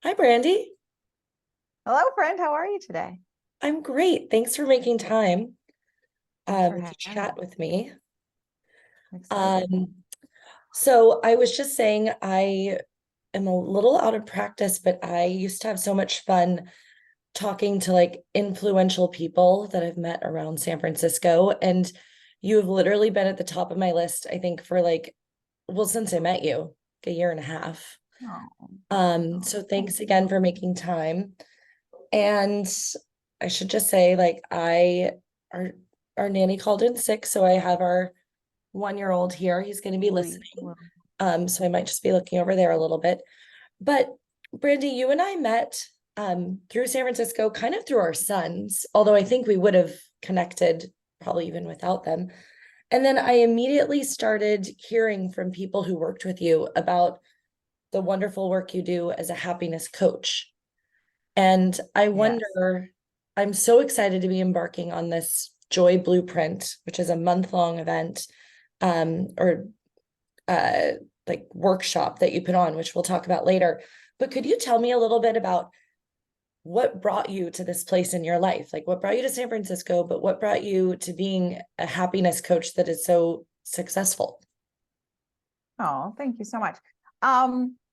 Hi, Brandi. Hello, friend. How are you today? I'm great. Thanks for making time Thanks for to having chat me. with me. I'm excited. Um, so I was just saying I am a little out of practice, but I used to have so much fun talking to like influential people that I've met around San Francisco. And you have literally been at the top of my list, I think, for like, well, since I met you, like a year and a half. Oh, So thank thanks you. again for making time. And I should just say, like, our our nanny called in sick, so I have our 1 year old here. He's going to be Sweet. listening. So I might just be looking over there a little bit. But Brandy, you and I met through San Francisco, kind of through our sons, although I think we would have connected probably even without them. And then I immediately started hearing from people who worked with you about the wonderful work you do as a happiness coach. And I Yes. wonder, I'm so excited to be embarking on this Joy Blueprint, which is a month-long event, or uh, like workshop that you put on, which we'll talk about later. But could you tell me a little bit about what brought you to this place in your life? Like what brought you to San Francisco, but what brought you to being a happiness coach that is so successful? Oh, thank you so much.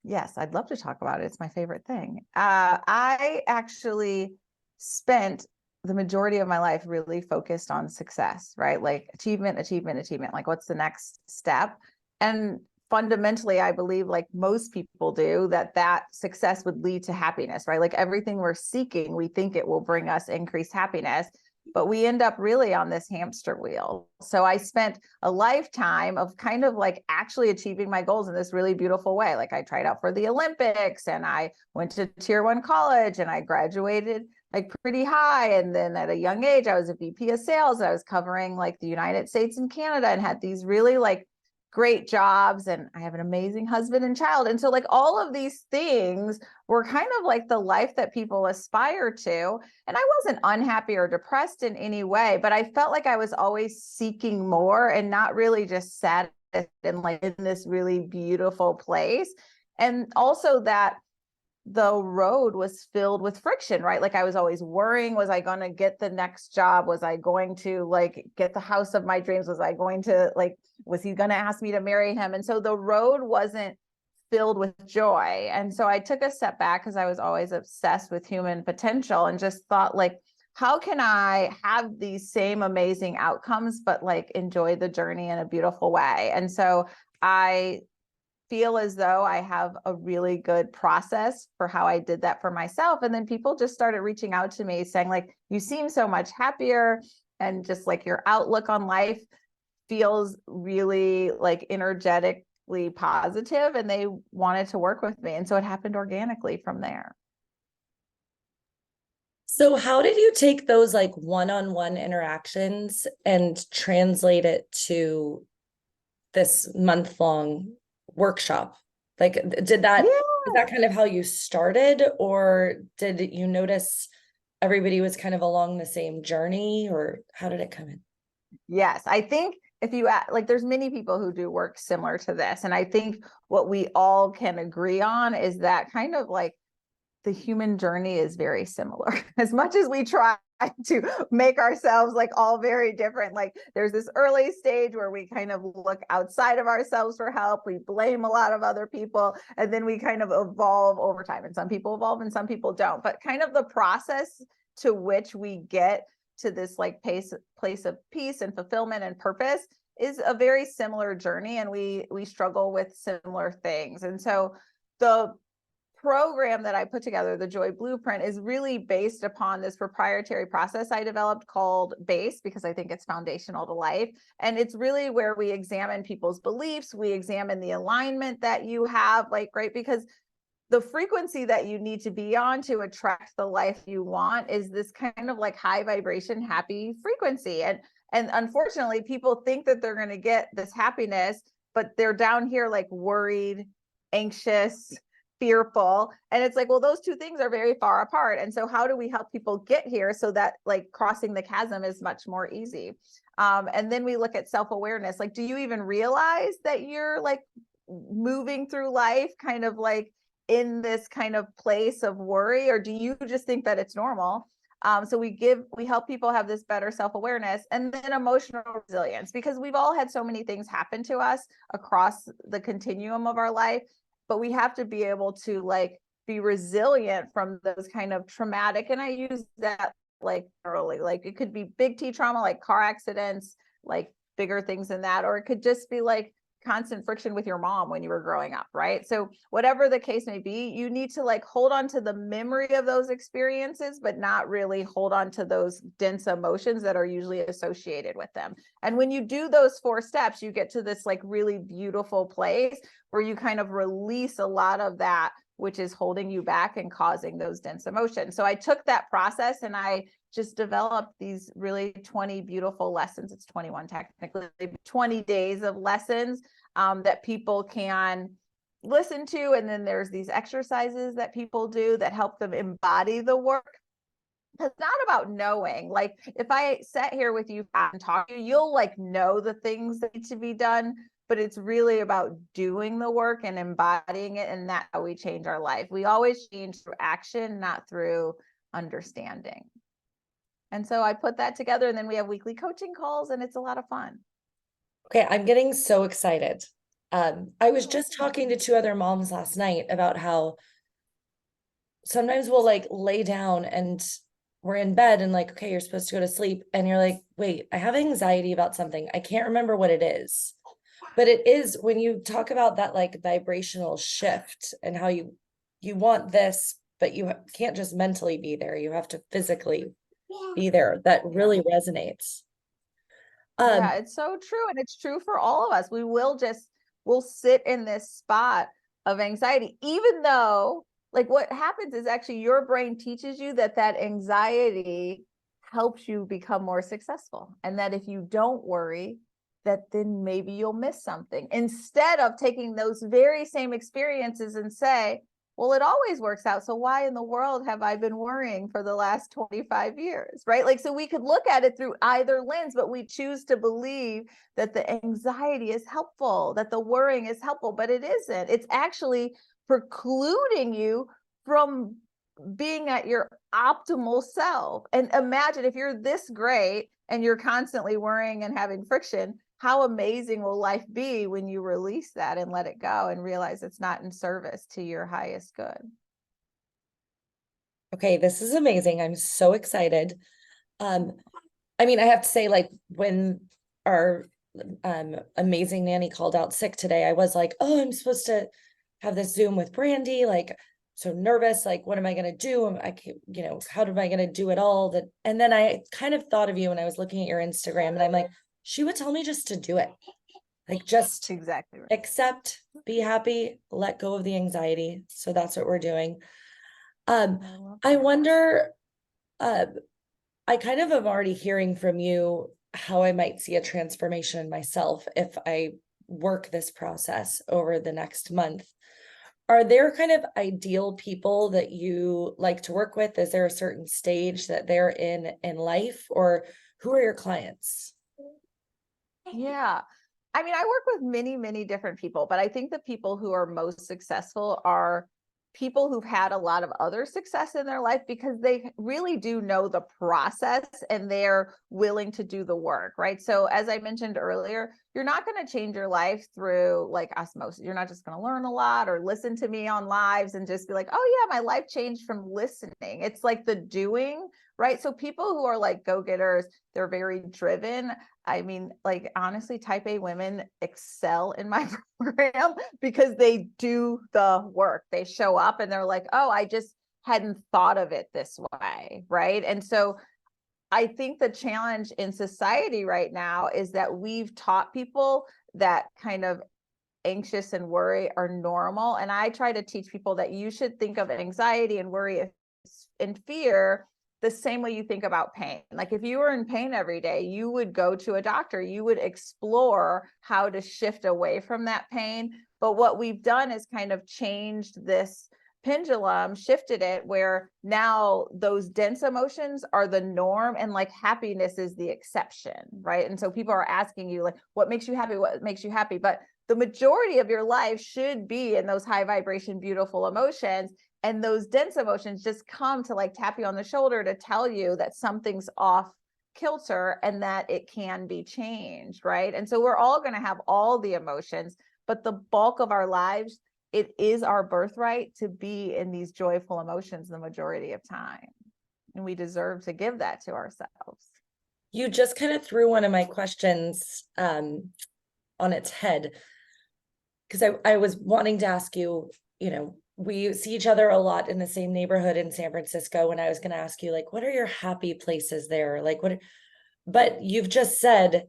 Yes, I'd love to talk about it. It's my favorite thing. I actually spent the majority of my life really focused on success, right? Like achievement, achievement, achievement. Like what's the next step? And fundamentally, I believe, like most people do, that success would lead to happiness, right? Like everything we're seeking, we think it will bring us increased happiness, but we end up really on this hamster wheel. So I spent a lifetime of kind of like actually achieving my goals in this really beautiful way. Like I tried out for the Olympics and I went to tier 1 college and I graduated like pretty high. And then at a young age, I was a VP of sales. I was covering like the United States and Canada and had these really like great jobs. And I have an amazing husband and child. And so like all of these things were kind of like the life that people aspire to. And I wasn't unhappy or depressed in any way, but I felt like I was always seeking more and not really just sat in like in this really beautiful place. And also that the road was filled with friction, right? Like I was always worrying, was I going to get the next job? Was I going to like get the house of my dreams? Was I going to like, was he going to ask me to marry him? And so the road wasn't filled with joy. And so I took a step back because I was always obsessed with human potential and just thought like, how can I have these same amazing outcomes, but like enjoy the journey in a beautiful way? And so I feel as though I have a really good process for how I did that for myself. And then people just started reaching out to me saying, like, you seem so much happier. And just like your outlook on life feels really like energetically positive, and they wanted to work with me. And so it happened organically from there. So how did you take those like one-on-one interactions and translate it to this month-long workshop? Like, is Yeah. that kind of how you started, or did you notice everybody was kind of along the same journey, or how did it come in? Yes. I think if you like, there's many people who do work similar to this. And I think what we all can agree on is that kind of like the human journey is very similar. As much as we try to make ourselves like all very different, like there's this early stage where we kind of look outside of ourselves for help, we blame a lot of other people, and then we kind of evolve over time. And some people evolve and some people don't, but kind of the process to which we get to this like place of peace and fulfillment and purpose is a very similar journey, and we struggle with similar things. And so the program that I put together, the Joy Blueprint, is really based upon this proprietary process I developed called BASE, because I think it's foundational to life. And it's really where we examine people's beliefs, we examine the alignment that you have, like, right? Because the frequency that you need to be on to attract the life you want is this kind of like high vibration, happy frequency. And unfortunately, people think that they're going to get this happiness, but they're down here like worried, anxious, fearful. And it's like, well, those two things are very far apart. And so how do we help people get here so that like crossing the chasm is much more easy? And then we look at self-awareness. Like, do you even realize that you're like moving through life kind of like in this kind of place of worry, or do you just think that it's normal? So we help people have this better self-awareness, and then emotional resilience, because we've all had so many things happen to us across the continuum of our life, but we have to be able to like be resilient from those kind of traumatic, and I use that like early, like it could be big T trauma, like car accidents, like bigger things than that, or it could just be like constant friction with your mom when you were growing up, right? So whatever the case may be, you need to like hold on to the memory of those experiences, but not really hold on to those dense emotions that are usually associated with them. And when you do those 4 steps, you get to this like really beautiful place where you kind of release a lot of that which is holding you back and causing those dense emotions. So I took that process and I just developed these really 20 beautiful lessons. It's 21 technically, 20 days of lessons that people can listen to. And then there's these exercises that people do that help them embody the work. It's not about knowing. Like if I sat here with you and talk to you, you'll like know the things that need to be done, but it's really about doing the work and embodying it. And that's how we change our life. We always change through action, not through understanding. And so I put that together, and then we have weekly coaching calls, and it's a lot of fun. Okay, I'm getting so excited. I was just talking to 2 other moms last night about how sometimes we'll like lay down and we're in bed and like, okay, you're supposed to go to sleep. And you're like, wait, I have anxiety about something. I can't remember what it is. But it is when you talk about that like vibrational shift and how you want this, but you can't just mentally be there. You have to physically be there. That really resonates. Yeah, it's so true. And it's true for all of us. We'll sit in this spot of anxiety, even though like what happens is actually your brain teaches you that that anxiety helps you become more successful. And that if you don't worry, that then maybe you'll miss something, instead of taking those very same experiences and say, well, it always works out. So why in the world have I been worrying for the last 25 years? Right? Like, so we could look at it through either lens, but we choose to believe that the anxiety is helpful, that the worrying is helpful, but it isn't. It's actually precluding you from being at your optimal self. And imagine if you're this great and you're constantly worrying and having friction, how amazing will life be when you release that and let it go and realize it's not in service to your highest good? Okay, this is amazing. I'm so excited. I mean, I have to say, like, when our amazing nanny called out sick today, I was like, oh, I'm supposed to have this Zoom with Brandi, like, so nervous, like, what am I gonna do? I can't, how am I gonna do it all? That, and then I kind of thought of you when I was looking at your Instagram, and I'm like, she would tell me just to do it. Like, just Exactly right. accept, be happy, let go of the anxiety. So that's what we're doing. I wonder, I kind of am already hearing from you how I might see a transformation in myself if I work this process over the next month. Are there kind of ideal people that you like to work with? Is there a certain stage that they're in life, or who are your clients? Yeah. I mean, I work with many, many different people, but I think the people who are most successful are people who've had a lot of other success in their life, because they really do know the process and they're willing to do the work, right? So as I mentioned earlier, you're not going to change your life through like osmosis. You're not just going to learn a lot or listen to me on lives and just be like, oh yeah, my life changed from listening. It's like the doing, right? So people who are like go-getters, they're very driven. I mean, like honestly, type A women excel in my program because they do the work. They show up and they're like, oh, I just hadn't thought of it this way. Right. And so I think the challenge in society right now is that we've taught people that kind of anxious and worry are normal. And I try to teach people that you should think of anxiety and worry and fear the same way you think about pain. Like if you were in pain every day, you would go to a doctor, you would explore how to shift away from that pain. But what we've done is kind of changed this pendulum, shifted it where now those dense emotions are the norm and like happiness is the exception, right? And so people are asking you like, what makes you happy? What makes you happy? But the majority of your life should be in those high vibration, beautiful emotions. And those dense emotions just come to like tap you on the shoulder to tell you that something's off kilter and that it can be changed, right? And so we're all going to have all the emotions, but the bulk of our lives, it is our birthright to be in these joyful emotions the majority of time. And we deserve to give that to ourselves. You just kind of threw one of my questions on its head, because I was wanting to ask you, we see each other a lot in the same neighborhood in San Francisco, and I was going to ask you, like, what are your happy places there? Like, but you've just said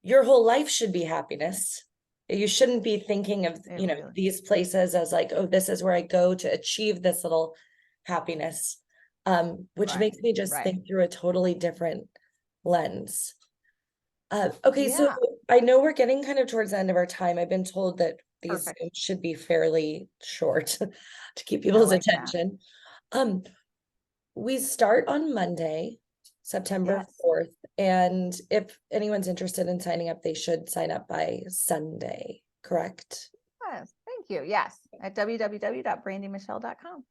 your whole life should be happiness. You shouldn't be thinking of, Really. these places as like, oh, this is where I go to achieve this little happiness, which makes me just Right. think through a totally different lens. Okay, so Yeah. I know we're getting kind of towards the end of our time. I've been told that these Perfect. Zooms should be fairly short to keep I people's like that. attention. Um, we start on Monday, September Yes. 4th, and if anyone's interested in signing up, they should sign up by Sunday, correct? Yes. Thank you. Yes. At www.brandimechele.com.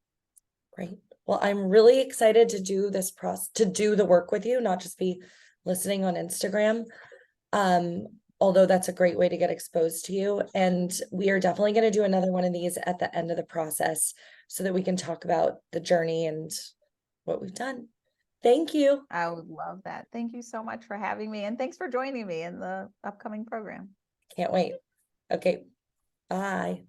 Great. Well, I'm really excited to do this to do the work with you, not just be listening on Instagram. Although that's a great way to get exposed to you. And we are definitely going to do another one of these at the end of the process so that we can talk about the journey and what we've done. Thank you. I would love that. Thank you so much for having me. And thanks for joining me in the upcoming program. Can't wait. Okay. Bye.